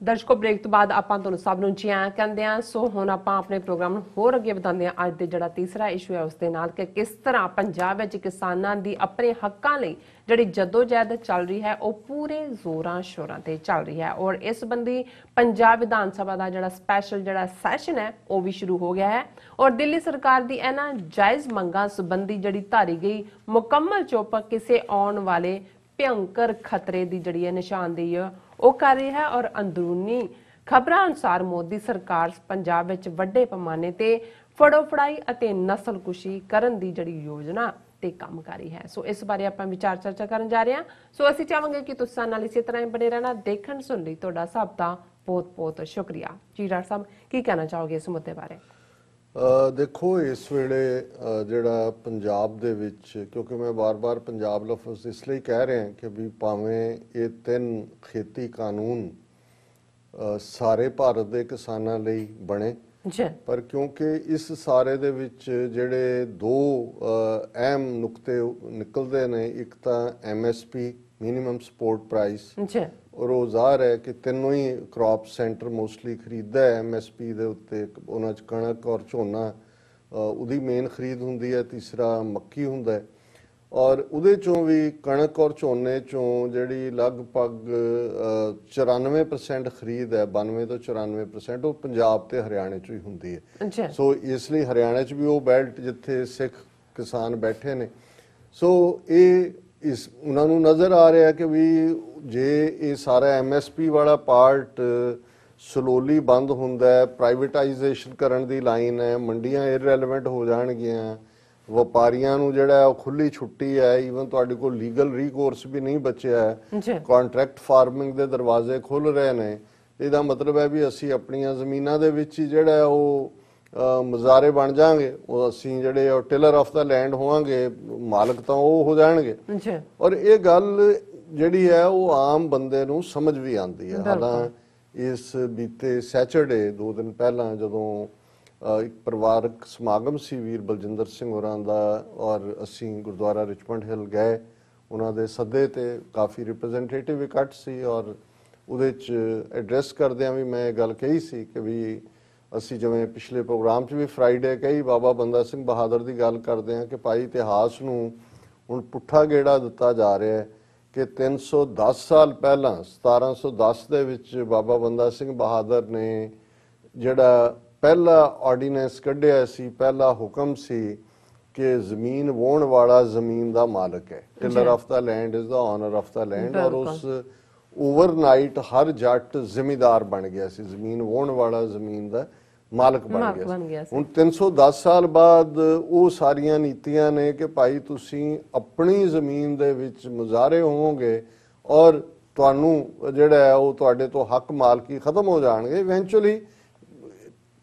ਦਰਸ਼ਕੋ break ਤੋਂ ਬਾਅਦ ਆਪਾਂ ਤੁਹਾਨੂੰ ਸਭ ਨੂੰ ਜੀ ਆਇਆਂ ਕਹਿੰਦੇ ਆ। ਸੋ ਹੁਣ ਆਪਾਂ ਆਪਣੇ ਪ੍ਰੋਗਰਾਮ ਨੂੰ ਹੋਰ ਅੱਗੇ ਵਧਾਉਂਦੇ ਆ। ਅੱਜ ਦੇ ਜਿਹੜਾ ਤੀਸਰਾ ਇਸ਼ੂ ਹੈ ਉਸ ਦੇ ਨਾਲ ਕਿ ਕਿਸ ਤਰ੍ਹਾਂ ਪੰਜਾਬ ਵਿੱਚ ਕਿਸਾਨਾਂ ਦੀ ਆਪਣੇ ਹੱਕਾਂ ਲਈ ਜਿਹੜੀ ਜਦੋਜਹਿਦ ਚੱਲ ਰਹੀ ਹੈ ਉਹ ਪੂਰੇ ਜ਼ੋਰਾਂ ਸ਼ੋਰਾਂ ਤੇ ਚੱਲ ਰਹੀ ਹੈ। ਔਰ ਇਸ ਸੰਬੰਧੀ ਪੰਜਾਬ ਵਿਧਾਨ ਸਭਾ ਦਾ ਜਿਹੜਾ ਸਪੈਸ਼ਲ ਜਿਹੜਾ ਸੈਸ਼ਨ ਹੈ ਉਹ ਵੀ ਸ਼ੁਰੂ ਹੋ ਗਿਆ ਹੈ। ਔਰ ਦਿੱਲੀ ਸਰਕਾਰ ਦੀ ਇਹਨਾਂ ਜਾਇਜ਼ ਮੰਗਾਂ ਸੰਬੰਧੀ ਜਿਹੜੀ ਧਾਰੀ ਗਈ ਮੁਕੰਮਲ ਚੁੱਪ ਕਿਸੇ ਆਉਣ ਵਾਲੇ ਭਿਅੰਕਰ ਖਤਰੇ ਦੀ ਜਿਹੜੀ ਹੈ ਨਿਸ਼ਾਨਦੇਹੀ ਉਹ ਕਰ ਰਹੀ ਹੈ। ਔਰ ਅੰਦਰੂਨੀ ਖਬਰਾਂ ਅਨੁਸਾਰ ਮੋਦੀ ਸਰਕਾਰ ਪੰਜਾਬ ਵਿੱਚ ਵੱਡੇ ਪੈਮਾਨੇ ਤੇ ਫੜੋ ਫੜਾਈ ਅਤੇ ਨਸਲਕੁਸ਼ੀ ਕਰਨ ਦੀ ਜਿਹੜੀ ਯੋਜਨਾ ਤੇ ਕੰਮ ਕਰ ਰਹੀ ਹੈ। ਸੋ ਇਸ ਬਾਰੇ ਆਪਾਂ ਵਿਚਾਰ ਚਰਚਾ ਕਰਨ ਜਾ ਰਹੇ ਹਾਂ। ਸੋ ਅਸੀਂ ਚਾਹਾਂਗੇ ਕਿ ਤੁਸੀਂ ਨਾਲ ਇਸੇ ਤਰ੍ਹਾਂ ਹੀ ਬਣੇ ਰਹਿਣਾ। ਦੇਖਣ ਸੁਣ ਲਈ ਤੁਹਾਡਾ ਸਭ ਦਾ ਬਹੁਤ ਬਹੁਤ ਸ਼ੁਕਰੀਆ। ਜੀ ਡਾਕਟਰ ਸਾਹਿਬ ਕੀ ਕਹਿਣਾ ਚਾਹੋਗੇ ਇਸ ਮੁੱਦੇ ਬਾਰੇ? देखो इस वेले जिहड़ा पंजाब दे विच, क्योंकि मैं बार बार पंजाब लफ्ज़ इसलिए कह रहा कि भी भावें ये 3 खेती कानून सारे भारत के किसानां लई बने, पर क्योंकि इस सारे दे विच जिहड़े 2 अहम नुकते निकलते हैं, एक तो MSP मिनिमम सपोर्ट प्राइस, और वो ज़ाहिर है कि तीनों ही क्रॉप सेंटर मोस्टली खरीददा है MSP दे उत्ते। उन्हां च कणक और झोना उहदी मेन खरीद हुंदी है, तीसरा मक्की हुंदा है। और उहदे चों भी कणक और झोने चों जिहड़ी लगभग 94% खरीद है, 92 तो 94% वो पंजाब ते हरियाणे चों ही हुंदी है। सो इसलिए हरियाणे च भी वो बैल्ट जिथे सिख किसान बैठे ने, सो ये इस उन्होंने नज़र आ रहा है कि भी जे ये सारा MSP वाला पार्ट स्लोली बंद होंदा है, प्राइवेटाइजेशन करन दी लाइन है, मंडियां इररेलेवेंट हो जाणगियां, व्यापारियां नूं जिहड़ा है खुली छुट्टी है, ईवन तुहाडे कोल लीगल रिकोर्स भी नहीं बचिया है, कॉन्ट्रैक्ट फार्मिंग दे दरवाजे खुल रहे ने। इहदा मतलब है भी असीं अपणियां ज़मीनां दे विच ही जिहड़ा है वो मज़ारे बन जाएंगे, वो असीं जिहड़े टिलर ऑफ द लैंड होवांगे, मालक तो वो हो जाएंगे। और ये गल जिहड़ी है वो आम बंदे नूं समझ भी आती है। हालांकि इस बीते सैचरडे 2 दिन पहला जदों एक परिवारक समागम सी वीर बलजिंदर सिंह होरां दा, और असीं गुरुद्वारा रिचमंड हिल गए, उन्हां दे सद्दे ते काफ़ी रिप्रजेंटेटिव इकट्ठ सी, और उहदे च एड्रैस करदिआं भी मैं गल कही सी कि भी ਅਸੀਂ ਜਿਵੇਂ ਪਿਛਲੇ ਪ੍ਰੋਗਰਾਮ 'ਚ ਵੀ ਫਰਾਈਡੇ ਕਈ ਬਾਬਾ ਬੰਦਾ ਸਿੰਘ ਬਹਾਦਰ ਦੀ ਗੱਲ ਕਰਦੇ ਹਾਂ ਕਿ ਭਾਈ ਇਤਿਹਾਸ ਨੂੰ ਹੁਣ ਪੁੱਠਾ ਗੇੜਾ ਦਿੱਤਾ ਜਾ ਰਿਹਾ ਹੈ ਕਿ 310 ਸਾਲ ਪਹਿਲਾਂ 1710 ਦੇ ਵਿੱਚ ਬਾਬਾ ਬੰਦਾ ਸਿੰਘ ਬਹਾਦਰ ਨੇ ਜਿਹੜਾ ਪਹਿਲਾ ਆਰਡੀਨੈਂਸ ਕੱਢਿਆ ਸੀ, ਪਹਿਲਾ ਹੁਕਮ ਸੀ ਕਿ ਜ਼ਮੀਨ ਵਾਹੁਣ ਵਾਲਾ ਜ਼ਮੀਨ ਦਾ ਮਾਲਕ ਹੈ। Tiller of the land is the owner of the land. ਔਰ ਉਸ ਓਵਰਨਾਈਟ ਹਰ ਜੱਟ ਜ਼ਿਮੀਦਾਰ ਬਣ ਗਿਆ ਸੀ, ਜ਼ਮੀਨ ਵਾਹੁਣ ਵਾਲਾ ਜ਼ਮੀਨ ਦਾ ਮਾਲਕ ਬਣ ਗਿਆ ਸੀ। ਹੁਣ 310 ਸਾਲ ਬਾਅਦ ਉਹ ਸਾਰੀਆਂ ਨੀਤੀਆਂ ਨੇ ਕਿ ਭਾਈ ਤੁਸੀਂ ਆਪਣੀ ਜ਼ਮੀਨ ਦੇ ਵਿੱਚ ਮੁਜ਼ਾਹਰੇ ਹੋਵੋਗੇ ਔਰ ਤੁਹਾਨੂੰ ਜਿਹੜਾ ਹੈ ਉਹ ਤੁਹਾਡੇ ਤੋਂ ਹੱਕ ਮਾਲਕੀ ਖਤਮ ਹੋ ਜਾਣਗੇ। ਇਵੈਂਚੁਅਲੀ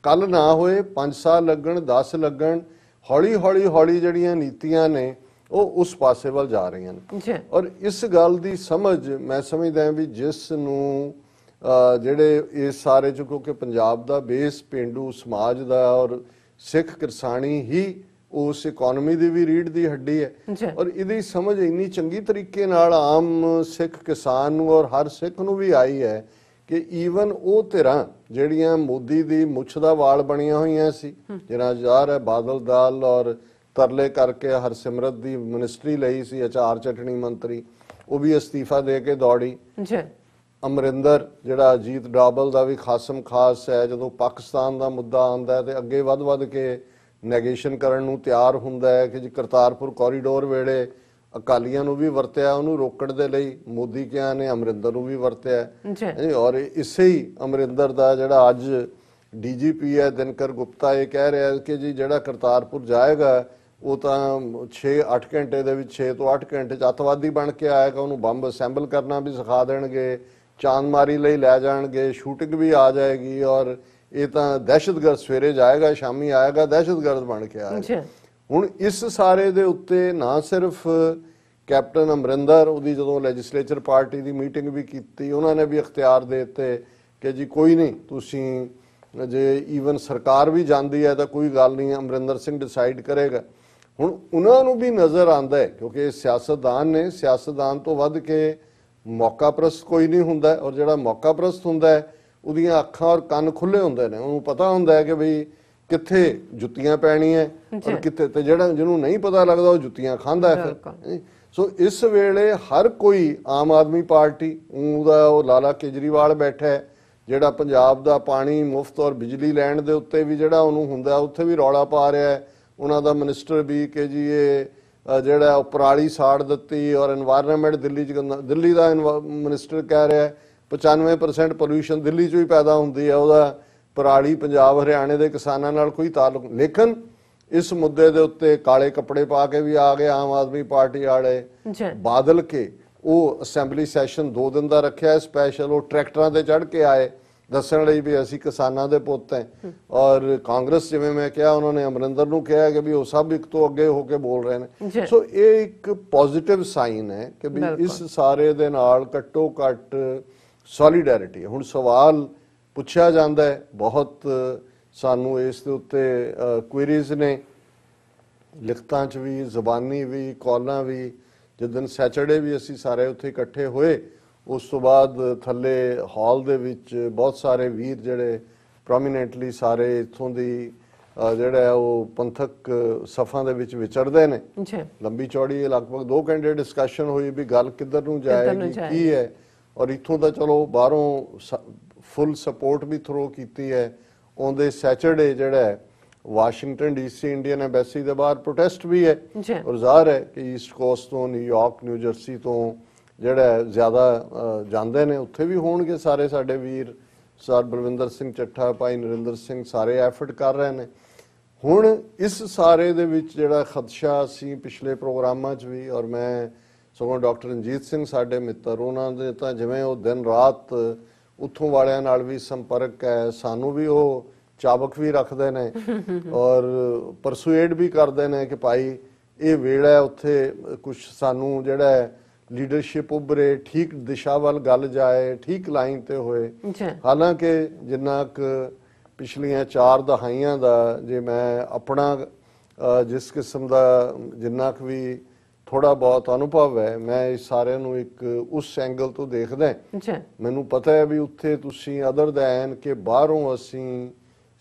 ਕੱਲ ਨਾ ਹੋਏ 5 ਸਾਲ ਲੱਗਣ, 10 ਲੱਗਣ, ਹੌਲੀ ਹੌਲੀ ਹੌਲੀ ਜਿਹੜੀਆਂ ਨੀਤੀਆਂ ਨੇ ਉਹ ਉਸ ਪਾਸੇ ਵੱਲ ਜਾ ਰਹੀਆਂ ਨੇ। ਔਰ ਇਸ ਗੱਲ ਦੀ ਸਮਝ ਮੈਂ ਸਮਝਦਾ ਵੀ ਜਿਸ ਨੂੰ ਜਿਹੜੇ ਇਸ ਸਾਰੇ ਚ, ਕਿਉਂਕਿ ਪੰਜਾਬ ਦਾ ਬੇਸ ਪੇਂਡੂ ਸਮਾਜ ਦਾ ਔਰ ਸਿੱਖ ਕਿਰਸਾਨੀ ਹੀ ਉਸ ਇਕੋਨਮੀ ਦੀ ਵੀ ਰੀੜ੍ਹ ਦੀ ਹੱਡੀ ਹੈ, ਔਰ ਇਹਦੀ ਸਮਝ ਇੰਨੀ ਚੰਗੀ ਤਰੀਕੇ ਨਾਲ ਆਮ ਸਿੱਖ ਕਿਸਾਨ ਨੂੰ ਔਰ ਹਰ ਸਿੱਖ ਨੂੰ ਵੀ ਆਈ ਹੈ ਕਿ ਈਵਨ ਉਹ ਧਿਰਾਂ ਜਿਹੜੀਆਂ ਮੋਦੀ ਦੀ ਮੁੱਛ ਦਾ ਵਾਲ ਬਣੀਆਂ ਹੋਈਆਂ ਸੀ, ਜਿਹੜਾ ਜ਼ਾਹਰ ਹੈ ਬਾਦਲ ਦਾਲ ਔਰ ਤਰਲੇ ਕਰਕੇ ਹਰਸਿਮਰਤ ਦੀ ਮਿਨਿਸਟਰੀ ਲਈ ਸੀ, ਅਚਾਰ ਚਟਣੀ ਮੰਤਰੀ, ਉਹ ਵੀ ਅਸਤੀਫਾ ਦੇ ਕੇ ਦੌੜੀ। ਅਮਰਿੰਦਰ ਜਿਹੜਾ ਅਜੀਤ ਡਾਬਲ ਦਾ ਵੀ ਖਾਸਮ ਖਾਸ ਹੈ, ਜਦੋਂ ਪਾਕਿਸਤਾਨ ਦਾ ਮੁੱਦਾ ਆਉਂਦਾ ਤੇ ਅੱਗੇ ਵੱਧ ਕੇ ਨੈਗੇਸ਼ਨ ਕਰਨ ਨੂੰ ਤਿਆਰ ਹੁੰਦਾ ਹੈ ਕਿ ਜੀ ਕਰਤਾਰਪੁਰ ਕੋਰੀਡੋਰ ਵੇਲੇ ਅਕਾਲੀਆਂ ਨੂੰ ਵੀ ਵਰਤਿਆ, ਉਹਨੂੰ ਰੋਕਣ ਦੇ ਲਈ ਮੋਦੀ ਕਿਹਾ ਨੇ ਅਮਰਿੰਦਰ ਨੂੰ ਵੀ ਵਰਤਿਆ। ਔਰ ਇਸੇ ਹੀ ਅਮਰਿੰਦਰ ਦਾ ਜਿਹੜਾ ਅੱਜ DGP ਹੈ ਦਿਨਕਰ ਗੁਪਤਾ ਇਹ ਕਹਿ ਰਿਹਾ ਕਿ ਜੀ ਜਿਹੜਾ ਕਰਤਾਰਪੁਰ ਜਾਏਗਾ ਉਹ ਤਾਂ 6-8 ਘੰਟੇ ਦੇ ਵਿੱਚ 6 ਤੋਂ 8 ਘੰਟੇ 'ਚ ਅੱਤਵਾਦੀ ਬਣ ਕੇ ਆਏਗਾ, ਉਹਨੂੰ ਬੰਬ ਅਸੈਂਬਲ ਕਰਨਾ ਵੀ ਸਿਖਾ ਦੇਣਗੇ, ਚਾਂਦਮਾਰੀ ਲਈ ਲੈ ਜਾਣਗੇ, ਸ਼ੂਟਿੰਗ ਵੀ ਆ ਜਾਏਗੀ, ਔਰ ਇਹ ਤਾਂ ਦਹਿਸ਼ਤਗਰਦ ਸਵੇਰੇ ਜਾਏਗਾ ਸ਼ਾਮੀ ਆਏਗਾ, ਦਹਿਸ਼ਤਗਰਦ ਬਣ ਕੇ ਆਏਗਾ। ਹੁਣ ਇਸ ਸਾਰੇ ਦੇ ਉੱਤੇ ਨਾ ਸਿਰਫ ਕੈਪਟਨ ਅਮਰਿੰਦਰ, ਉਹਦੀ ਜਦੋਂ ਲੈਜਿਸਲੇਚਰ ਪਾਰਟੀ ਦੀ ਮੀਟਿੰਗ ਵੀ ਕੀਤੀ, ਉਹਨਾਂ ਨੇ ਵੀ ਅਖਤਿਆਰ ਦੇ ਦਿੱਤੇ ਕਿ ਜੀ ਕੋਈ ਨਹੀਂ, ਤੁਸੀਂ ਜੇ ਈਵਨ ਸਰਕਾਰ ਵੀ ਜਾਂਦੀ ਹੈ ਤਾਂ ਕੋਈ ਗੱਲ ਨਹੀਂ, ਅਮਰਿੰਦਰ ਸਿੰਘ ਡਿਸਾਈਡ ਕਰੇਗਾ। ਹੁਣ ਉਹਨਾਂ ਨੂੰ ਵੀ ਨਜ਼ਰ ਆਉਂਦਾ ਹੈ ਕਿਉਂਕਿ ਇਹ ਸਿਆਸਤਦਾਨ ਨੇ, ਸਿਆਸਤਦਾਨ ਤੋਂ ਵੱਧ ਕੇ ਮੌਕਾ ਪ੍ਰਸਤ ਕੋਈ ਨਹੀਂ ਹੁੰਦਾ, ਔਰ ਜਿਹੜਾ ਮੌਕਾ ਪ੍ਰਸਤ ਹੁੰਦਾ ਹੈ ਉਹਦੀਆਂ ਅੱਖਾਂ ਔਰ ਕੰਨ ਖੁੱਲੇ ਹੁੰਦੇ ਨੇ, ਉਹਨੂੰ ਪਤਾ ਹੁੰਦਾ ਹੈ ਕਿ ਬਈ ਕਿੱਥੇ ਜੁੱਤੀਆਂ ਪੈਣੀਆਂ ਔਰ ਕਿੱਥੇ, ਤੇ ਜਿਹੜਾ ਜਿਹਨੂੰ ਨਹੀਂ ਪਤਾ ਲੱਗਦਾ ਉਹ ਜੁੱਤੀਆਂ ਖਾਂਦਾ ਹੈ ਫਿਰ। ਸੋ ਇਸ ਵੇਲੇ ਹਰ ਕੋਈ, ਆਮ ਆਦਮੀ ਪਾਰਟੀ ਉਹਦਾ ਉਹ ਲਾਲਾ ਕੇਜਰੀਵਾਲ ਬੈਠਾ ਹੈ ਜਿਹੜਾ ਪੰਜਾਬ ਦਾ ਪਾਣੀ ਮੁਫਤ ਔਰ ਬਿਜਲੀ ਲੈਣ ਦੇ ਉੱਤੇ ਵੀ ਜਿਹੜਾ ਉਹਨੂੰ ਹੁੰਦਾ ਉੱਥੇ ਵੀ ਰੌਲਾ ਪਾ ਰਿਹਾ ਹੈ। ਉਹਨਾਂ ਦਾ ਮਿਨਿਸਟਰ ਵੀ ਕਿ ਜੀ ਇਹ ਜਿਹੜਾ ਉਹ ਪਰਾਲੀ ਸਾੜ ਦਿੱਤੀ ਔਰ এনवायरमेंट ਦਿੱਲੀ ਦਾ ਮਿਨਿਸਟਰ ਕਹਿ ਰਿਹਾ 95% ਪੋਲਿਊਸ਼ਨ ਦਿੱਲੀ 'ਚੋਂ ਹੀ ਪੈਦਾ ਹੁੰਦੀ ਹੈ, ਉਹਦਾ ਪਰਾਲੀ ਪੰਜਾਬ ਹਰਿਆਣੇ ਦੇ ਕਿਸਾਨਾਂ ਨਾਲ ਕੋਈ ਤਾਲੁਕ। ਲੇਕਿਨ ਇਸ ਮੁੱਦੇ ਦੇ ਉੱਤੇ ਕਾਲੇ ਕੱਪੜੇ ਪਾ ਕੇ ਵੀ ਆ ਗਏ ਆਮ ਆਦਮੀ ਪਾਰਟੀ ਵਾਲੇ, ਬਾਦਲ ਕੇ ਉਹ ਅਸੈਂਬਲੀ ਸੈਸ਼ਨ 2 ਦਿਨ ਦਾ ਰੱਖਿਆ ਸਪੈਸ਼ਲ, ਉਹ ਟਰੈਕਟਰਾਂ ਤੇ ਚੜ੍ਹ ਕੇ ਆਏ ਦੱਸਣ ਲਈ ਵੀ ਅਸੀਂ ਕਿਸਾਨਾਂ ਦੇ ਪੁੱਤ ਹੈ। ਔਰ ਕਾਂਗਰਸ, ਜਿਵੇਂ ਮੈਂ ਕਿਹਾ, ਉਹਨਾਂ ਨੇ ਅਮਰਿੰਦਰ ਨੂੰ ਕਿਹਾ ਕਿ ਵੀ ਉਹ ਸਭ ਇੱਕ ਤੋਂ ਅੱਗੇ ਹੋ ਕੇ ਬੋਲ ਰਹੇ ਨੇ। ਸੋ ਇਹ ਇੱਕ ਪੋਜ਼ਿਟਿਵ ਸਾਈਨ ਹੈ ਕਿ ਵੀ ਇਸ ਸਾਰੇ ਦੇ ਨਾਲ ਘੱਟੋ ਘੱਟ ਸੋਲੀਡੈਰਿਟੀ। ਹੁਣ ਸਵਾਲ ਪੁੱਛਿਆ ਜਾਂਦਾ ਹੈ ਬਹੁਤ, ਸਾਨੂੰ ਇਸ ਦੇ ਉੱਤੇ ਕੁਇਰੀਜ਼ ਨੇ, ਲਿਖਤਾਂ 'ਚ ਵੀ, ਜ਼ਬਾਨੀ ਵੀ, ਕਾਲਾਂ ਵੀ। ਜਿੱਦਣ ਸੈਚਰਡੇ ਵੀ ਅਸੀਂ ਸਾਰੇ ਉੱਥੇ ਇਕੱਠੇ ਹੋਏ, ਉਸ ਤੋਂ ਬਾਅਦ ਥੱਲੇ ਹਾਲ ਦੇ ਵਿੱਚ ਬਹੁਤ ਸਾਰੇ ਵੀਰ ਜਿਹੜੇ ਪ੍ਰੋਮੀਨੈਂਟਲੀ ਸਾਰੇ ਇੱਥੋਂ ਦੀ ਜਿਹੜਾ ਉਹ ਪੰਥਕ ਸਫਾਂ ਦੇ ਵਿੱਚ ਵਿਚਰਦੇ ਨੇ, ਲੰਬੀ ਚੌੜੀ ਲਗਭਗ 2 ਘੰਟੇ ਡਿਸਕਸ਼ਨ ਹੋਈ ਵੀ ਗੱਲ ਕਿੱਧਰ ਨੂੰ ਜਾਏਗੀ, ਕੀ ਹੈ। ਔਰ ਇੱਥੋਂ ਦਾ ਚਲੋ ਬਾਹਰੋਂ ਫੁੱਲ ਸਪੋਰਟ ਵੀ ਥਰੋ ਕੀਤੀ ਹੈ। ਉਹਦੇ ਸੈਚਰਡੇ ਜਿਹੜਾ ਵਾਸ਼ਿੰਗਟਨ ਡੀਸੀ ਇੰਡੀਅਨ ਐਮਬੈਸੀ ਦੇ ਬਾਹਰ ਪ੍ਰੋਟੈਸਟ ਵੀ ਹੈ, ਔਰ ਜ਼ਾਹਰ ਹੈ ਕਿ ਈਸਟ ਕੋਸਟ ਤੋਂ, ਨਿਊਯਾਰਕ, ਨਿਊ ਜਰਸੀ ਤੋਂ ਜਿਹੜਾ ਜ਼ਿਆਦਾ ਜਾਂਦੇ ਨੇ, ਉੱਥੇ ਵੀ ਹੋਣਗੇ ਸਾਰੇ ਸਾਡੇ ਵੀਰ। ਸਰ ਬਲਵਿੰਦਰ ਸਿੰਘ ਚੱਠਾ, ਭਾਈ ਨਰਿੰਦਰ ਸਿੰਘ ਸਾਰੇ ਐਫਰਟ ਕਰ ਰਹੇ ਨੇ। ਹੁਣ ਇਸ ਸਾਰੇ ਦੇ ਵਿੱਚ ਜਿਹੜਾ ਖਦਸ਼ਾ ਸੀ ਪਿਛਲੇ ਪ੍ਰੋਗਰਾਮਾਂ 'ਚ ਵੀ, ਔਰ ਮੈਂ ਸਗੋਂ ਡਾਕਟਰ ਰਣਜੀਤ ਸਿੰਘ ਸਾਡੇ ਮਿੱਤਰ, ਉਹਨਾਂ ਦੇ ਤਾਂ ਜਿਵੇਂ ਉਹ ਦਿਨ ਰਾਤ ਉੱਥੋਂ ਵਾਲਿਆਂ ਨਾਲ ਵੀ ਸੰਪਰਕ ਹੈ, ਸਾਨੂੰ ਵੀ ਉਹ ਚਾਬਕ ਵੀ ਰੱਖਦੇ ਨੇ ਔਰ ਪਰਸੂਏਡ ਵੀ ਕਰਦੇ ਨੇ ਕਿ ਭਾਈ ਇਹ ਵੇਲਾ ਉੱਥੇ ਕੁਝ ਸਾਨੂੰ ਜਿਹੜਾ ਲੀਡਰਸ਼ਿਪ ਉੱਭਰੇ, ਠੀਕ ਦਿਸ਼ਾ ਵੱਲ ਗੱਲ ਜਾਏ, ਠੀਕ ਲਾਈਨ ਤੇ ਹੋਏ। ਹਾਲਾਂਕਿ ਜਿੰਨਾ ਕੁ ਪਿਛਲੀਆਂ 4 ਦਹਾਈਆਂ ਦਾ ਜੇ ਮੈਂ ਆਪਣਾ ਜਿਸ ਕਿਸਮ ਦਾ ਜਿੰਨਾ ਕੁ ਵੀ ਥੋੜਾ ਬਹੁਤ ਅਨੁਭਵ ਹੈ, ਮੈਂ ਇਸ ਸਾਰਿਆਂ ਨੂੰ ਇੱਕ ਉਸ ਐਂਗਲ ਤੋਂ ਦੇਖਦਾ। ਮੈਨੂੰ ਪਤਾ ਹੈ ਵੀ ਉੱਥੇ ਤੁਸੀਂ ਅਦਰ ਦੈਨ ਕਿ ਬਾਹਰੋਂ ਅਸੀਂ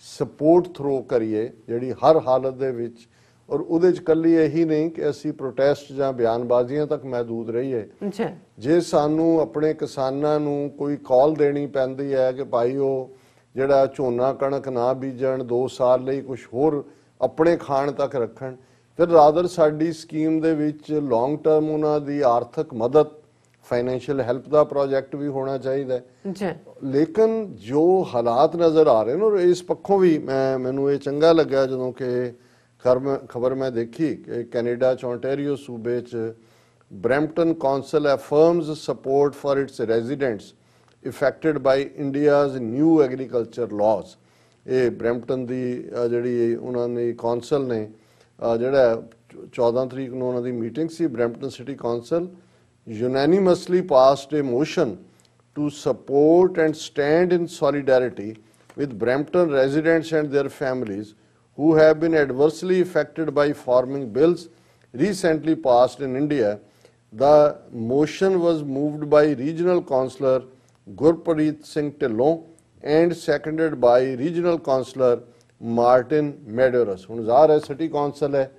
ਸਪੋਰਟ ਥਰੋ ਕਰੀਏ ਜਿਹੜੀ ਹਰ ਹਾਲਤ ਦੇ ਵਿੱਚ, ਔਰ ਉਹਦੇ 'ਚ ਕੱਲੀ ਇਹੀ ਨਹੀਂ ਕਿ ਅਸੀਂ ਪ੍ਰੋਟੈਸਟ ਜਾਂ ਬਿਆਨਬਾਜ਼ੀਆਂ ਤੱਕ ਮਹਿਦੂਦ ਰਹੀਏ। ਜੇ ਸਾਨੂੰ ਆਪਣੇ ਕਿਸਾਨਾਂ ਨੂੰ ਕੋਈ ਕਾਲ ਦੇਣੀ ਪੈਂਦੀ ਹੈ ਕਿ ਭਾਈ ਉਹ ਜਿਹੜਾ ਝੋਨਾ ਕਣਕ ਨਾ ਬੀਜਣ, 2 ਸਾਲ ਲਈ ਕੁਝ ਹੋਰ ਆਪਣੇ ਖਾਣ ਤੱਕ ਰੱਖਣ, ਫਿਰ ਰਾਦਰ ਸਾਡੀ ਸਕੀਮ ਦੇ ਵਿੱਚ ਲੌਂਗ ਟਰਮ ਉਹਨਾਂ ਦੀ ਆਰਥਿਕ ਮਦਦ, ਫਾਈਨੈਂਸ਼ੀਅਲ ਹੈਲਪ ਦਾ ਪ੍ਰੋਜੈਕਟ ਵੀ ਹੋਣਾ ਚਾਹੀਦਾ। ਲੇਕਿਨ ਜੋ ਹਾਲਾਤ ਨਜ਼ਰ ਆ ਰਹੇ ਨੇ, ਇਸ ਪੱਖੋਂ ਵੀ ਮੈਨੂੰ ਇਹ ਚੰਗਾ ਲੱਗਾ ਜਦੋਂ ਕਿ ਖਬਰ ਮੈਂ ਦੇਖੀ ਕਿ ਕੈਨੇਡਾ 'ਚ ਓਨਟਾਰੀਓ ਸੂਬੇ 'ਚ Brampton council affirms support for its residents affected by India's new agriculture laws. ਇਹ ਬਰੈਂਪਟਨ ਦੀ ਜਿਹੜੀ ਉਹਨਾਂ ਨੇ ਕੌਂਸਲ ਨੇ ਜਿਹੜਾ 14 ਤਰੀਕ ਨੂੰ ਉਹਨਾਂ ਦੀ meeting C, Brampton city council unanimously passed a motion to support and stand in solidarity with Brampton residents and their families who have been adversely affected by farming bills recently passed in India. The motion was moved by Regional Councillor Gurpreet Singh Dhillon and seconded by Regional Councillor Martin Medeiros. ਹੁਣ ਜ਼ਾਹਰ ਹੈ city council ਹੈ,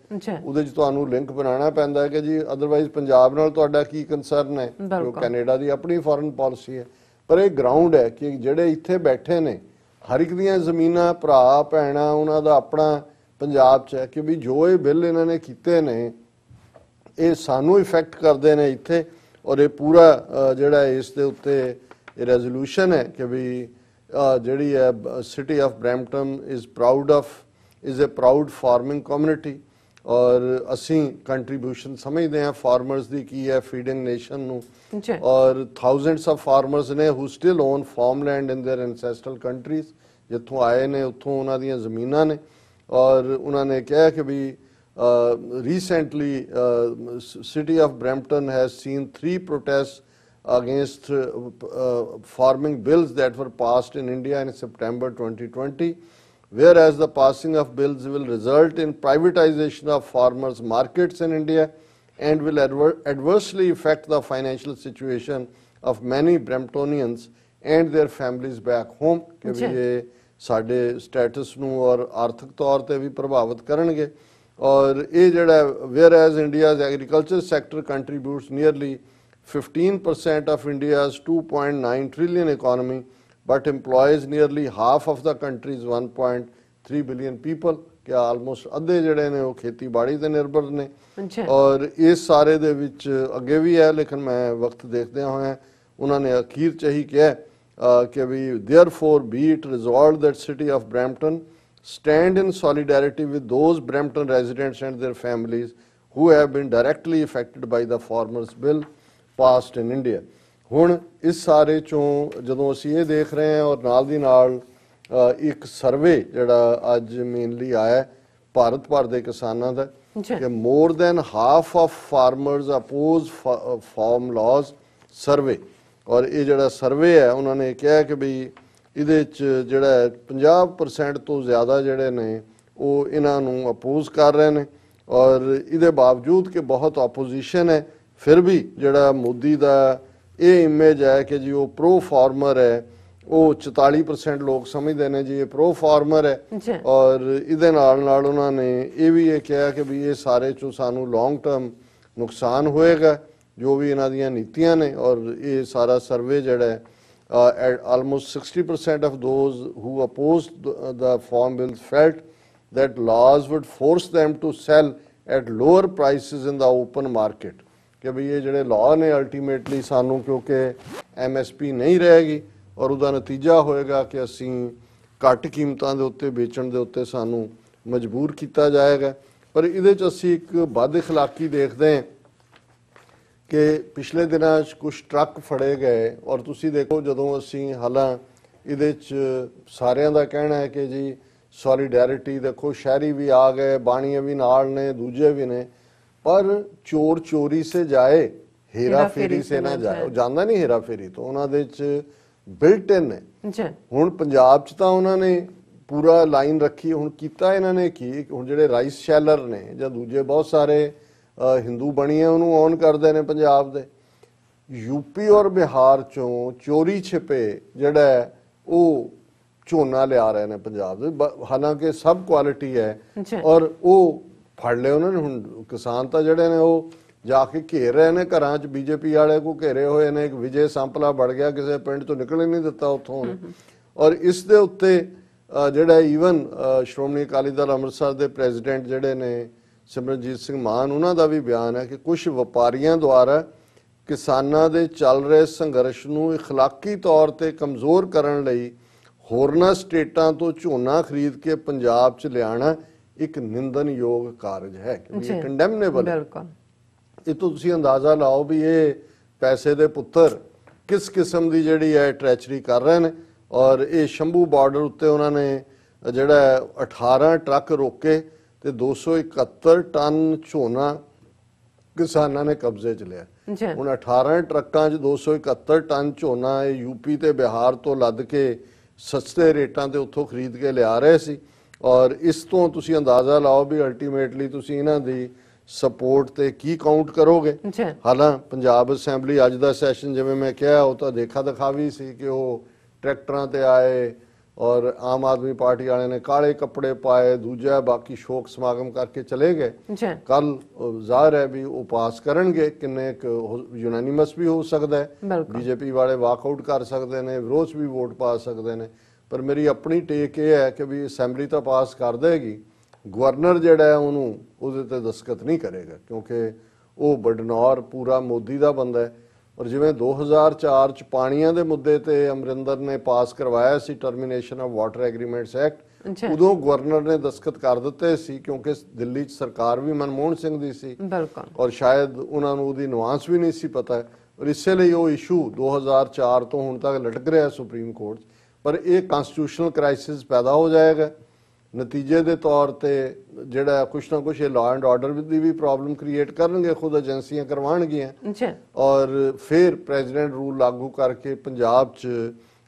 ਉਹਦੇ 'ਚ ਤੁਹਾਨੂੰ link ਬਣਾਉਣਾ ਪੈਂਦਾ ਹੈ ਕਿ ਜੀ ਅਦਰਵਾਈਜ਼ ਪੰਜਾਬ ਨਾਲ ਤੁਹਾਡਾ ਕੀ ਕੰਸਰਨ ਹੈ, ਜੋ ਕੈਨੇਡਾ ਦੀ ਆਪਣੀ ਫੋਰਨ ਪਾਲਿਸੀ ਹੈ। ਪਰ ਇਹ ਗਰਾਊਂਡ ਹੈ ਕਿ ਜਿਹੜੇ ਇੱਥੇ ਬੈਠੇ ਨੇ ਹਰ ਇੱਕ ਦੀਆਂ ਜ਼ਮੀਨਾਂ, ਭਰਾ ਭੈਣਾਂ, ਉਹਨਾਂ ਦਾ ਆਪਣਾ ਪੰਜਾਬ 'ਚ ਹੈ ਕਿ ਵੀ ਜੋ ਇਹ ਬਿੱਲ ਇਹਨਾਂ ਨੇ ਕੀਤੇ ਨੇ ਇਹ ਸਾਨੂੰ ਇਫੈਕਟ ਕਰਦੇ ਨੇ ਇੱਥੇ। ਔਰ ਇਹ ਪੂਰਾ ਜਿਹੜਾ ਇਸ ਦੇ ਉੱਤੇ ਇਹ ਰੈਜ਼ੋਲੂਸ਼ਨ ਹੈ ਕਿ ਵੀ ਜਿਹੜੀ ਹੈ city of Brampton is a proud farming community, ਔਰ ਅਸੀਂ ਕੰਟਰੀਬਿਊਸ਼ਨ ਸਮਝਦੇ ਹਾਂ ਫਾਰਮਰਸ ਦੀ ਕੀ ਹੈ ਫੀਡਿੰਗ ਨੇਸ਼ਨ ਨੂੰ। ਔਰ ਥਾਊਜ਼ੈਂਡਸ ਆਫ ਫਾਰਮਰਸ ਨੇ who still own farmland in their ancestral countries, ਜਿੱਥੋਂ ਆਏ ਨੇ ਉੱਥੋਂ ਉਹਨਾਂ ਦੀਆਂ ਜ਼ਮੀਨਾਂ ਨੇ। ਔਰ ਉਹਨਾਂ ਨੇ ਕਿਹਾ ਕਿ ਵੀ recently city of Brampton has seen 3 protests against farming bills that were passed in India in September 2020, whereas the passing of bills will result in privatization of farmers' markets in India and will adversely affect the financial situation of many Bramptonians and their families back home ਕਿ ਵੀ ਇਹ ਸਾਡੇ status ਨੂੰ ਔਰ ਆਰਥਿਕ ਤੌਰ ਤੇ ਵੀ ਪ੍ਰਭਾਵਿਤ ਕਰਨਗੇ। ਔਰ ਇਹ ਜਿਹੜਾ whereas India's agriculture sector contributes nearly 15% of India's 2.9 trillion economy but employs nearly half of the country's 1.3 billion people ਕਿ ਆਲਮੋਸਟ ਅੱਧੇ ਜਿਹੜੇ ਨੇ ਉਹ ਖੇਤੀਬਾੜੀ ਤੇ ਨਿਰਭਰ ਨੇ। ਔਰ ਇਸ ਸਾਰੇ ਦੇ ਵਿੱਚ ਅੱਗੇ ਵੀ ਹੈ ਲੇਕਿਨ ਮੈਂ ਵਕਤ ਦੇਖਦਿਆਂ ਹੋਇਆ ਉਹਨਾਂ ਨੇ ਅਖੀਰ ਚ ਹੀ ਕਿਹਾ ਕਿ ਵੀ therefore be it resolved that city of Brampton stand in solidarity with those Brampton residents and their families who have been directly affected by the farmers bill passed in India। ਹੁਣ ਇਸ ਸਾਰੇ ਚੋਂ ਜਦੋਂ ਅਸੀਂ ਇਹ ਦੇਖ ਰਹੇ ਹਾਂ ਔਰ ਨਾਲ ਦੀ ਨਾਲ ਇੱਕ ਸਰਵੇ ਜਿਹੜਾ ਅੱਜ ਮੇਨਲੀ ਆਇਆ ਭਾਰਤ ਭਰ ਦੇ ਕਿਸਾਨਾਂ ਦਾ ਕਿ more than half of farmers oppose farm laws survey। ਔਰ ਇਹ ਜਿਹੜਾ ਸਰਵੇ ਹੈ ਉਹਨਾਂ ਨੇ ਕਿਹਾ ਕਿ ਵੀ ਇਹਦੇ 'ਚ ਜਿਹੜਾ 50% ਤੋਂ ਜ਼ਿਆਦਾ ਜਿਹੜੇ ਨੇ ਉਹ ਇਹਨਾਂ ਨੂੰ ਅਪੋਜ਼ ਕਰ ਰਹੇ ਨੇ। ਔਰ ਇਹਦੇ ਬਾਵਜੂਦ ਕਿ ਬਹੁਤ ਆਪੋਜੀਸ਼ਨ ਹੈ ਫਿਰ ਵੀ ਜਿਹੜਾ ਮੋਦੀ ਦਾ ਇਹ ਇਮੇਜ ਹੈ ਕਿ ਜੀ ਉਹ ਪ੍ਰੋ ਫਾਰਮਰ ਹੈ ਉਹ 44% ਲੋਕ ਸਮਝਦੇ ਨੇ ਜੀ ਇਹ ਪ੍ਰੋ ਫਾਰਮਰ ਹੈ। ਔਰ ਇਹਦੇ ਨਾਲ ਨਾਲ ਉਹਨਾਂ ਨੇ ਇਹ ਵੀ ਇਹ ਕਿਹਾ ਕਿ ਵੀ ਇਹ ਸਾਰੇ ਚੋਂ ਸਾਨੂੰ ਲੌਂਗ ਟਰਮ ਨੁਕਸਾਨ ਹੋਏਗਾ ਜੋ ਵੀ ਇਹਨਾਂ ਦੀਆਂ ਨੀਤੀਆਂ ਨੇ। ਔਰ ਇਹ ਸਾਰਾ ਸਰਵੇ ਜਿਹੜਾ almost 60% of those who opposed the farm bill felt that laws would force them to sell at lower prices in the open market ਕਿ ਵੀ ਇਹ ਜਿਹੜੇ ਲਾਅ ਨੇ ਅਲਟੀਮੇਟਲੀ ਸਾਨੂੰ ਕਿਉਂਕਿ MSP ਨਹੀਂ ਰਹੇਗੀ ਔਰ ਉਹਦਾ ਨਤੀਜਾ ਹੋਏਗਾ ਕਿ ਅਸੀਂ ਘੱਟ ਕੀਮਤਾਂ ਦੇ ਉੱਤੇ ਵੇਚਣ ਦੇ ਉੱਤੇ ਸਾਨੂੰ ਮਜਬੂਰ ਕੀਤਾ ਜਾਏਗਾ। ਪਰ ਇਹਦੇ 'ਚ ਅਸੀਂ ਇੱਕ ਬਦ ਇਖਲਾਕੀ ਦੇਖਦੇ ਹਾਂ ਕਿ ਪਿਛਲੇ ਦਿਨਾਂ 'ਚ ਕੁਝ ਟਰੱਕ ਫੜੇ ਗਏ ਔਰ ਤੁਸੀਂ ਦੇਖੋ ਜਦੋਂ ਅਸੀਂ ਹਾਲਾਂ ਇਹਦੇ 'ਚ ਸਾਰਿਆਂ ਦਾ ਕਹਿਣਾ ਹੈ ਕਿ ਜੀ ਸੋਲੀਡੈਰਿਟੀ ਦੇਖੋ ਸ਼ਹਿਰੀ ਵੀ ਆ ਗਏ ਬਾਣੀਏ ਵੀ ਨਾਲ ਨੇ ਦੂਜੇ ਵੀ ਨੇ ਪਰ ਚੋਰ ਚੋਰੀ ਸੇ ਜਾਏ ਹੇਰਾ ਫੇਰੀ ਸੇ ਨਾ ਜਾਏ। ਉਹ ਜਾਂਦਾ ਨਹੀਂ ਹੇਰਾ ਫੇਰੀ ਤੋਂ ਉਹਨਾਂ ਦੇ 'ਚ ਬਿਲਟ ਇਨ ਹੈ। ਹੁਣ ਪੰਜਾਬ 'ਚ ਤਾਂ ਉਹਨਾਂ ਨੇ ਪੂਰਾ ਲਾਈਨ ਰੱਖੀ। ਹੁਣ ਕੀਤਾ ਇਹਨਾਂ ਨੇ ਕੀ ਹੁਣ ਜਿਹੜੇ ਰਾਈਸ ਸ਼ੈਲਰ ਨੇ ਜਾਂ ਦੂਜੇ ਬਹੁਤ ਸਾਰੇ ਹਿੰਦੂ ਬਣੀਏ ਉਹਨੂੰ ਔਨ ਕਰਦੇ ਨੇ ਪੰਜਾਬ ਦੇ। ਯੂਪੀ ਔਰ ਬਿਹਾਰ ਚੋਂ ਚੋਰੀ ਛਿਪੇ ਜਿਹੜਾ ਉਹ ਝੋਨਾ ਲਿਆ ਰਹੇ ਨੇ ਪੰਜਾਬ ਦੇ ਹਾਲਾਂਕਿ ਸਭ ਕੁਆਲਿਟੀ ਹੈ ਔਰ ਉਹ ਫੜ ਲਏ ਉਹਨਾਂ ਨੇ। ਹੁਣ ਕਿਸਾਨ ਤਾਂ ਜਿਹੜੇ ਨੇ ਉਹ ਜਾ ਕੇ ਘੇਰ ਰਹੇ ਨੇ ਘਰਾਂ 'ਚ ਬੀਜੇਪੀ ਵਾਲੇ ਕੋ ਘੇਰੇ ਹੋਏ ਨੇ। ਇੱਕ ਵਿਜੇ ਸੰਪਲਾ ਵੜ ਗਿਆ ਕਿਸੇ ਪਿੰਡ ਤੋਂ ਨਿਕਲ ਹੀ ਨਹੀਂ ਦਿੱਤਾ ਉੱਥੋਂ। ਔਰ ਇਸ ਦੇ ਉੱਤੇ ਜਿਹੜਾ ਈਵਨ ਸ਼੍ਰੋਮਣੀ ਅਕਾਲੀ ਦਲ ਅੰਮ੍ਰਿਤਸਰ ਦੇ ਪ੍ਰੈਜ਼ੀਡੈਂਟ ਜਿਹੜੇ ਨੇ ਸਿਮਰਨਜੀਤ ਸਿੰਘ ਮਾਨ ਉਹਨਾਂ ਦਾ ਵੀ ਬਿਆਨ ਹੈ ਕਿ ਕੁਝ ਵਪਾਰੀਆਂ ਦੁਆਰਾ ਕਿਸਾਨਾਂ ਦੇ ਚੱਲ ਰਹੇ ਸੰਘਰਸ਼ ਨੂੰ ਇਖਲਾਕੀ ਤੌਰ ਤੇ ਕਮਜ਼ੋਰ ਕਰਨ ਲਈ ਹੋਰਨਾਂ ਸਟੇਟਾਂ ਤੋਂ ਝੋਨਾ ਖਰੀਦ ਕੇ ਪੰਜਾਬ 'ਚ ਲਿਆਣਾ ਇੱਕ ਨਿੰਦਨਯੋਗ ਕਾਰਜ ਹੈ ਕਿ ਇਹ ਕੰਡੈਮਨੇਬਲ ਹੈ। ਇਹ ਤੋਂ ਤੁਸੀਂ ਅੰਦਾਜ਼ਾ ਲਾਓ ਵੀ ਇਹ ਪੈਸੇ ਦੇ ਪੁੱਤਰ ਕਿਸ ਕਿਸਮ ਦੀ ਜਿਹੜੀ ਹੈ ਟ੍ਰੈਚਰੀ ਕਰ ਰਹੇ ਨੇ। ਔਰ ਇਹ ਸ਼ੰਭੂ ਬਾਰਡਰ ਉੱਤੇ ਉਹਨਾਂ ਨੇ ਜਿਹੜਾ 18 ਟਰੱਕ ਰੋਕੇ ਤੇ 271 ਟਨ ਝੋਨਾ ਕਿਸਾਨਾਂ ਨੇ ਕਬਜ਼ੇ 'ਚ ਲਿਆ। ਹੁਣ 18 ਟਰੱਕਾਂ 'ਚ 271 ਟਨ ਝੋਨਾ ਇਹ ਯੂਪੀ ਤੇ ਬਿਹਾਰ ਤੋਂ ਲੱਦ ਕੇ ਸਸਤੇ ਰੇਟਾਂ ਤੇ ਉੱਥੋਂ ਖਰੀਦ ਕੇ ਲਿਆ ਰਹੇ ਸੀ। ਔਰ ਇਸ ਤੋਂ ਤੁਸੀਂ ਅੰਦਾਜ਼ਾ ਲਾਓ ਵੀ ਅਲਟੀਮੇਟਲੀ ਤੁਸੀਂ ਇਹਨਾਂ ਦੀ ਸਪੋਰਟ ਤੇ ਕੀ ਕਾਊਂਟ ਕਰੋਗੇ। ਹਾਲਾਂ ਪੰਜਾਬ ਅਸੈਂਬਲੀ ਅੱਜ ਦਾ ਸੈਸ਼ਨ ਜਿਵੇਂ ਮੈਂ ਕਿਹਾ ਉਹ ਤਾਂ ਦੇਖਾ ਦਿਖਾਵੀ ਸੀ ਕਿ ਉਹ ਟਰੈਕਟਰਾਂ ਤੇ ਆਏ ਔਰ ਆਮ ਆਦਮੀ ਪਾਰਟੀ ਵਾਲਿਆਂ ਨੇ ਕਾਲੇ ਕੱਪੜੇ ਪਾਏ ਦੂਜਾ ਬਾਕੀ ਸ਼ੋਕ ਸਮਾਗਮ ਕਰਕੇ ਚਲੇ ਗਏ। ਕੱਲ ਜ਼ਾਹਿਰ ਹੈ ਵੀ ਉਹ ਪਾਸ ਕਰਨਗੇ ਕਿੰਨੇ ਯੂਨਾਨੀਮਸ ਵੀ ਹੋ ਸਕਦਾ ਹੈ ਬੀਜੇਪੀ ਵਾਲੇ ਵਾਕਆਊਟ ਕਰ ਸਕਦੇ ਨੇ ਵਿਰੋਧ ਵੀ ਵੋਟ ਪਾ ਸਕਦੇ ਨੇ। ਪਰ ਮੇਰੀ ਆਪਣੀ ਟੇਕ ਇਹ ਹੈ ਕਿ ਵੀ ਅਸੈਂਬਲੀ ਤਾਂ ਪਾਸ ਕਰ ਦੇਗੀ ਗਵਰਨਰ ਜਿਹੜਾ ਹੈ ਉਹਨੂੰ ਉਹਦੇ ਤੇ ਦਸਤਖਤ ਨਹੀਂ ਕਰੇਗਾ ਕਿਉਂਕਿ ਉਹ ਬਡਨੌਰ ਪੂਰਾ ਮੋਦੀ ਦਾ ਬੰਦਾ ਹੈ। ਔਰ ਜਿਵੇਂ 2004 ਚ ਪਾਣੀਆਂ ਦੇ ਮੁੱਦੇ ਤੇ ਅਮਰਿੰਦਰ ਨੇ ਪਾਸ ਕਰਵਾਇਆ ਸੀ termination of water agreements act ਉਦੋਂ ਗਵਰਨਰ ਨੇ ਦਸਤਖਤ ਕਰ ਦਿੱਤੇ ਸੀ ਕਿਉਂਕਿ ਦਿੱਲੀ ਚ ਸਰਕਾਰ ਵੀ ਮਨਮੋਹਨ ਸਿੰਘ ਦੀ ਸੀ ਔਰ ਸ਼ਾਇਦ ਉਹਨਾਂ ਨੂੰ ਉਹਦੀ ਨੁਆਂਸ ਵੀ ਨਹੀਂ ਸੀ ਪਤਾ ਔਰ ਇਸੇ ਲਈ ਉਹ ਇਸ਼ੂ 2004 ਤੋਂ ਹੁਣ ਤੱਕ ਲਟਕ ਰਿਹਾ ਸੁਪਰੀਮ ਕੋਰਟ। ਪਰ ਇਹ ਕਨਸਟੀਟਿਊਸ਼ਨਲ ਕ੍ਰਾਈਸਿਸ ਪੈਦਾ ਹੋ ਜਾਏਗਾ ਨਤੀਜੇ ਦੇ ਤੌਰ ਤੇ ਜਿਹੜਾ ਕੁਛ ਨਾ ਕੁਛ ਇਹ law and order the we problem create ਕਰਨਗੇ ਖੁਦ ਏਜੰਸੀਆਂ ਕਰਵਾਉਣਗੀਆਂ ਔਰ ਫਿਰ ਪ੍ਰੈਜ਼ੀਡੈਂਟ ਰੂਲ ਲਾਗੂ ਕਰਕੇ ਪੰਜਾਬ 'ਚ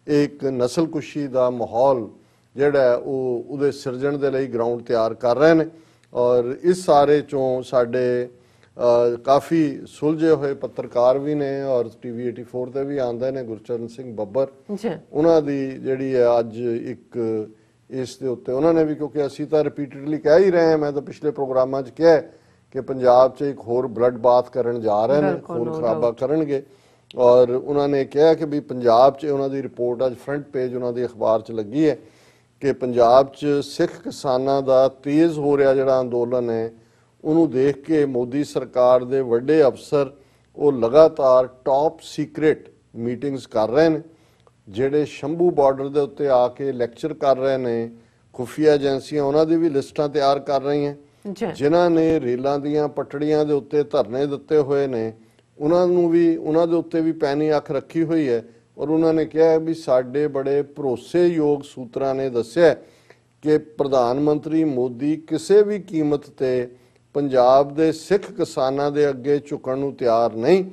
ਇੱਕ ਨਸਲਕੁਸ਼ੀ ਦਾ ਮਾਹੌਲ ਜਿਹੜਾ ਉਹ ਉਹਦੇ ਸਿਰਜਣ ਦੇ ਲਈ ਗਰਾਊਂਡ ਤਿਆਰ ਕਰ ਰਹੇ ਨੇ। ਔਰ ਇਸ ਸਾਰੇ ਚੋਂ ਸਾਡੇ ਕਾਫੀ ਸੁਲਝੇ ਹੋਏ ਪੱਤਰਕਾਰ ਵੀ ਨੇ ਔਰ ਟੀਵੀ 84 ਤੇ ਵੀ ਆਉਂਦੇ ਨੇ, ਗੁਰਚਰਨ ਸਿੰਘ ਬੱਬਰ ਜੀ ਉਹਨਾਂ ਦੀ ਜਿਹੜੀ ਹੈ ਅੱਜ ਇੱਕ ਇਸ ਦੇ ਉੱਤੇ ਉਹਨਾਂ ਨੇ ਵੀ, ਕਿਉਂਕਿ ਅਸੀਂ ਤਾਂ ਰਿਪੀਟਡਲੀ ਕਹਿ ਹੀ ਰਹੇ ਹਾਂ, ਮੈਂ ਤਾਂ ਪਿਛਲੇ ਪ੍ਰੋਗਰਾਮਾਂ 'ਚ ਕਿਹਾ ਕਿ ਪੰਜਾਬ 'ਚ ਇੱਕ ਹੋਰ ਬਲੱਡ ਬਾਥ ਕਰਨ ਜਾ ਰਹੇ ਨੇ, ਖੂਨ ਖਰਾਬਾ ਕਰਨਗੇ। ਔਰ ਉਹਨਾਂ ਨੇ ਕਿਹਾ ਕਿ ਵੀ ਪੰਜਾਬ 'ਚ ਉਹਨਾਂ ਦੀ ਰਿਪੋਰਟ ਅੱਜ ਫਰੰਟ ਪੇਜ ਉਹਨਾਂ ਦੀ ਅਖਬਾਰ 'ਚ ਲੱਗੀ ਹੈ ਕਿ ਪੰਜਾਬ 'ਚ ਸਿੱਖ ਕਿਸਾਨਾਂ ਦਾ ਤੇਜ਼ ਹੋ ਰਿਹਾ ਜਿਹੜਾ ਅੰਦੋਲਨ ਹੈ, ਉਹਨੂੰ ਦੇਖ ਕੇ ਮੋਦੀ ਸਰਕਾਰ ਦੇ ਵੱਡੇ ਅਫਸਰ ਉਹ ਲਗਾਤਾਰ ਟੌਪ ਸੀਕ੍ਰੇਟ ਮੀਟਿੰਗਸ ਕਰ ਰਹੇ ਨੇ, ਜਿਹੜੇ ਸ਼ੰਭੂ ਬਾਰਡਰ ਦੇ ਉੱਤੇ ਆ ਕੇ ਲੈਕਚਰ ਕਰ ਰਹੇ ਨੇ। ਖੁਫੀਆ ਏਜੰਸੀਆਂ ਉਹਨਾਂ ਦੀ ਵੀ ਲਿਸਟਾਂ ਤਿਆਰ ਕਰ ਰਹੀਆਂ, ਜਿਨ੍ਹਾਂ ਨੇ ਰੇਲਾਂ ਦੀਆਂ ਪਟੜੀਆਂ ਦੇ ਉੱਤੇ ਧਰਨੇ ਦਿੱਤੇ ਹੋਏ ਨੇ, ਉਹਨਾਂ ਨੂੰ ਵੀ ਉਹਨਾਂ ਦੇ ਉੱਤੇ ਵੀ ਪੈਣੀ ਅੱਖ ਰੱਖੀ ਹੋਈ ਹੈ। ਔਰ ਉਹਨਾਂ ਨੇ ਕਿਹਾ ਵੀ ਸਾਡੇ ਬੜੇ ਭਰੋਸੇਯੋਗ ਸੂਤਰਾਂ ਨੇ ਦੱਸਿਆ ਕਿ ਪ੍ਰਧਾਨ ਮੰਤਰੀ ਮੋਦੀ ਕਿਸੇ ਵੀ ਕੀਮਤ ਤੇ ਪੰਜਾਬ ਦੇ ਸਿੱਖ ਕਿਸਾਨਾਂ ਦੇ ਅੱਗੇ ਝੁਕਣ ਨੂੰ ਤਿਆਰ ਨਹੀਂ।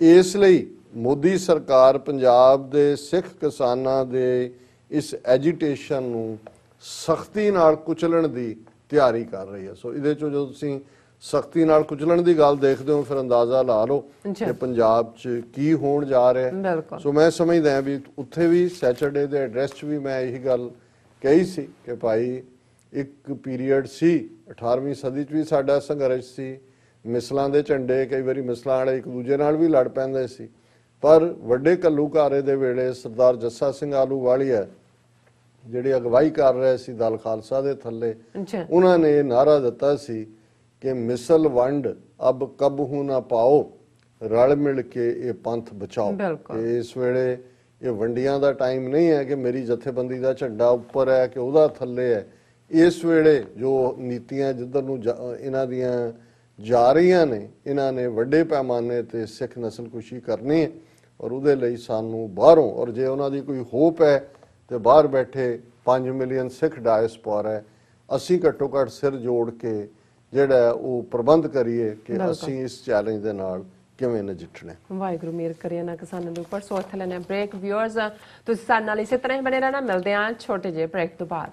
ਇਸ ਲਈ ਮੋਦੀ ਸਰਕਾਰ ਪੰਜਾਬ ਦੇ ਸਿੱਖ ਕਿਸਾਨਾਂ ਦੇ ਇਸ ਐਜੀਟੇਸ਼ਨ ਨੂੰ ਸਖਤੀ ਨਾਲ ਕੁਚਲਣ ਦੀ ਤਿਆਰੀ ਕਰ ਰਹੀ ਹੈ। ਸੋ ਇਹਦੇ ਚੋਂ ਜਦੋਂ ਤੁਸੀਂ ਸਖਤੀ ਨਾਲ ਕੁਚਲਣ ਦੀ ਗੱਲ ਦੇਖਦੇ ਹੋ, ਫਿਰ ਅੰਦਾਜ਼ਾ ਲਾ ਲਓ ਕਿ ਪੰਜਾਬ 'ਚ ਕੀ ਹੋਣ ਜਾ ਰਿਹਾ। ਸੋ ਮੈਂ ਸਮਝਦਾ ਹਾਂ ਵੀ ਉੱਥੇ ਵੀ ਸੈਚਰਡੇ ਦੇ ਐਡਰੈਸ 'ਚ ਵੀ ਮੈਂ ਇਹੀ ਗੱਲ ਕਹੀ ਸੀ ਕਿ ਭਾਈ ਇੱਕ ਪੀਰੀਅਡ ਸੀ 18ਵੀਂ ਸਦੀ 'ਚ ਵੀ ਸਾਡਾ ਸੰਘਰਸ਼ ਸੀ, ਮਿਸਲਾਂ ਦੇ ਝੰਡੇ, ਕਈ ਵਾਰੀ ਮਿਸਲਾਂ ਵਾਲੇ ਇੱਕ ਦੂਜੇ ਨਾਲ ਵੀ ਲੜ ਪੈਂਦੇ ਸੀ, ਪਰ ਵੱਡੇ ਘੱਲੂਘਾਰੇ ਦੇ ਵੇਲੇ ਸਰਦਾਰ ਜੱਸਾ ਸਿੰਘ ਆਹਲੂਵਾਲੀਆ ਜਿਹੜੇ ਅਗਵਾਈ ਕਰ ਰਹੇ ਸੀ ਦਲ ਖਾਲਸਾ ਦੇ ਥੱਲੇ, ਉਹਨਾਂ ਨੇ ਇਹ ਨਾਅਰਾ ਦਿੱਤਾ ਸੀ ਕਿ ਮਿਸਲ ਵੰਡ ਅਬ ਕਬਹੂ ਨਾ ਪਾਓ, ਰਲ ਮਿਲ ਕੇ ਇਹ ਪੰਥ ਬਚਾਓ। ਇਸ ਵੇਲੇ ਇਹ ਵੰਡੀਆਂ ਦਾ ਟਾਈਮ ਨਹੀਂ ਹੈ ਕਿ ਮੇਰੀ ਜਥੇਬੰਦੀ ਦਾ ਝੰਡਾ ਉੱਪਰ ਹੈ ਕਿ ਉਹਦਾ ਥੱਲੇ ਹੈ। ਇਸ ਵੇਲੇ ਜੋ ਨੀਤੀਆਂ ਜਿੱਧਰ ਨੂੰ ਇਹਨਾਂ ਦੀਆਂ ਜਾ ਰਹੀਆਂ ਨੇ, ਇਹਨਾਂ ਨੇ ਵੱਡੇ ਪੈਮਾਨੇ ਤੇ ਸਿੱਖ ਨਸਲਕੁਸ਼ੀ ਕਰਨੀ ਹੈ ਔਰ ਉਹਦੇ ਲਈ ਸਾਨੂੰ ਬਾਹਰੋਂ, ਔਰ ਜੇ ਉਹਨਾਂ ਦੀ ਕੋਈ ਹੋਪ ਹੈ ਤੇ ਬਾਹਰ ਬੈਠੇ 5 ਮਿਲੀਅਨ ਸਿੱਖ ਡਾਇਸਪੋਰਾ ਹੈ, ਅਸੀਂ ਘੱਟੋ ਘੱਟ ਸਿਰ ਜੋੜ ਕੇ ਜਿਹੜਾ ਉਹ ਪ੍ਰਬੰਧ ਕਰੀਏ ਕਿ ਅਸੀਂ ਇਸ ਚੈਲੰਜ ਦੇ ਨਾਲ ਕਿਵੇਂ ਨਜਿੱਠਣਾ। ਵਾਹਿਗੁਰੂ ਮਿਹਰ ਕਰੇ ਨਾ ਕਿਸਾਨਾਂ ਦੇ ਉੱਪਰ। ਸੋ ਇੱਥੇ ਲੈਣੇ ਬ੍ਰੇਕ। ਵਿਊਅਰਸ ਤੁਸੀਂ ਸਾਡੇ ਨਾਲ ਇਸੇ ਤਰ੍ਹਾਂ ਹੀ ਬਣੇ ਰਹਿਣਾ, ਮਿਲਦੇ ਹਾਂ ਛੋਟੇ ਜਿਹੇ ਬ੍ਰੇਕ ਤੋਂ ਬਾਅਦ।